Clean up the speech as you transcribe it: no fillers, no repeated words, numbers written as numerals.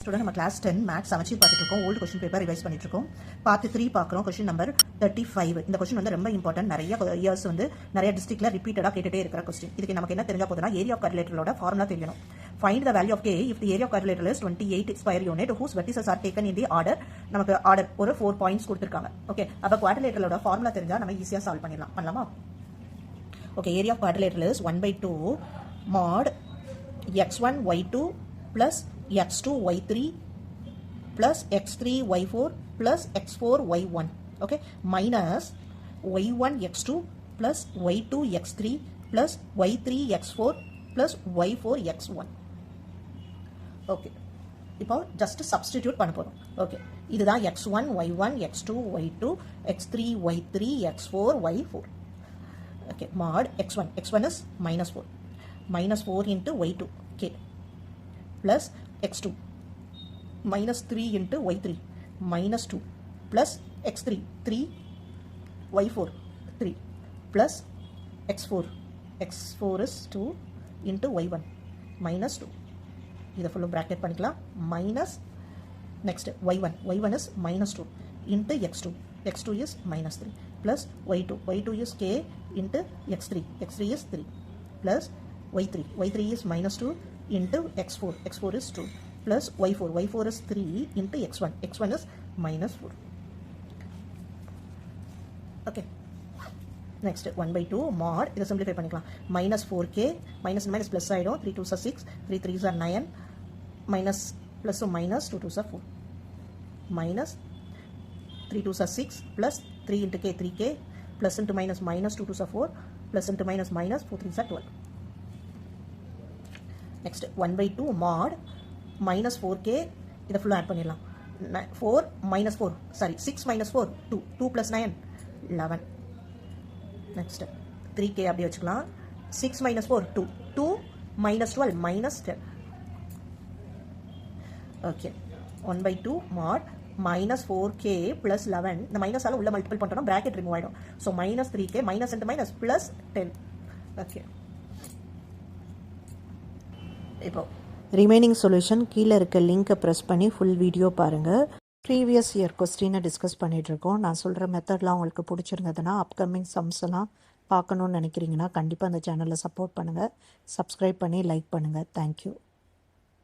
Student நம்ம class 10 maths சமைச்சு பார்த்துட்டு இருக்கோம். ஓல்டு கொஸ்டின் பேப்பர் ரிவைஸ் பண்ணிட்டு இருக்கோம். பார்ட் 3 பார்க்குறோம். Question number 35. இந்த கொஸ்டின் வந்து ரொம்ப இம்பார்ட்டன்ட். நிறைய இயர்ஸ் வந்து நிறைய டிஸ்ட்ரிக்ட்ல ரிப்பீட்டடாக கேட்டுட்டே இருக்கிற கொஸ்டின். இதுக்கு நமக்கு என்ன தெரிஞ்சா போதுன்னா ஏரியா ஆஃப் குவாட்ரிலேட்டரோட ஃபார்முலா தெரியணும். Find the value of k if the area of quadrilateral is 28 square unit whose vertices are taken in the order. நமக்கு ஆர்டர் ஒரு 4 பாயிண்ட்ஸ் கொடுத்துருக்காங்க. ஓகே, அப்போ குவாட்ரிலேட்டரோட ஃபார்முலா தெரிஞ்சா நம்ம ஈஸியாக சால்வ் பண்ணிடலாம். பண்ணலாமா? Okay, area of quadrilateral is 1/2 mod x1 y2 plus x2 y3 plus x3 y4 plus x4 y1, okay, minus y1 x2 plus y2 x3 plus y3 x4 plus y4 x1. Okay, இப்போ just substitute பண்ண போகிறோம். Okay, இதுதான் x1 y1 x2 y2 x3 y3 x4 y4. Okay, mod x1 is minus 4 into y2 k plus x2 minus 3 into y3 minus 2 plus x3 3 y4 3 plus x4 is 2 into y1 minus 2. இதை ஃபுல்லும் bracket பண்ணிக்கலாம். Minus next y1 is minus 2 into x2 is minus 3 plus y2 is k into x3 is 3 plus y3 is minus 2 into x4 is 2 plus y4 is 3 into x1 is minus 4. Okay, next 1/2 mod இதை simplify பண்ணிக்கலாம். minus 4k minus plus ஆயிடும். 3 2s are 6 3 3s are 9 minus plus minus 2 2s are 4 minus 3 2s are 6 plus 3 into k 3k plus into minus 2 2s are 4 plus into minus 4 3s are 12. next 1/2 mod minus 4k இதை ஃபுல்லாக add பண்ணிடலாம். 6 minus 4 2 plus 9 11. next 3k அப்படியே வச்சுக்கலாம். 6 minus 4 2 minus 12 minus 10. Okay, 1/2 mod minus 4k plus 11. இந்த மைனஸால் உள்ள multiple பண்ணுறோம், bracket remove ஆகிடும். So minus 3k minus into minus plus 10. Okay, இப்போ ரிமைனிங் சொல்யூஷன் கீழே இருக்க லிங்க்கை ப்ரெஸ் பண்ணி ஃபுல் வீடியோ பாருங்கள். ப்ரீவியஸ் இயர் கொஸ்டினை டிஸ்கஸ் பண்ணிகிட்ருக்கோம். நான் சொல்கிற மெத்தட்லாம் உங்களுக்கு பிடிச்சிருந்ததுன்னா அப்கமிங் சம்ஸ் எல்லாம் பார்க்கணுன்னு நினைக்கிறீங்கன்னா கண்டிப்பாக அந்த சேனலை சப்போர்ட் பண்ணுங்கள். சப்ஸ்கிரைப் பண்ணி லைக் பண்ணுங்கள். தேங்க்யூ.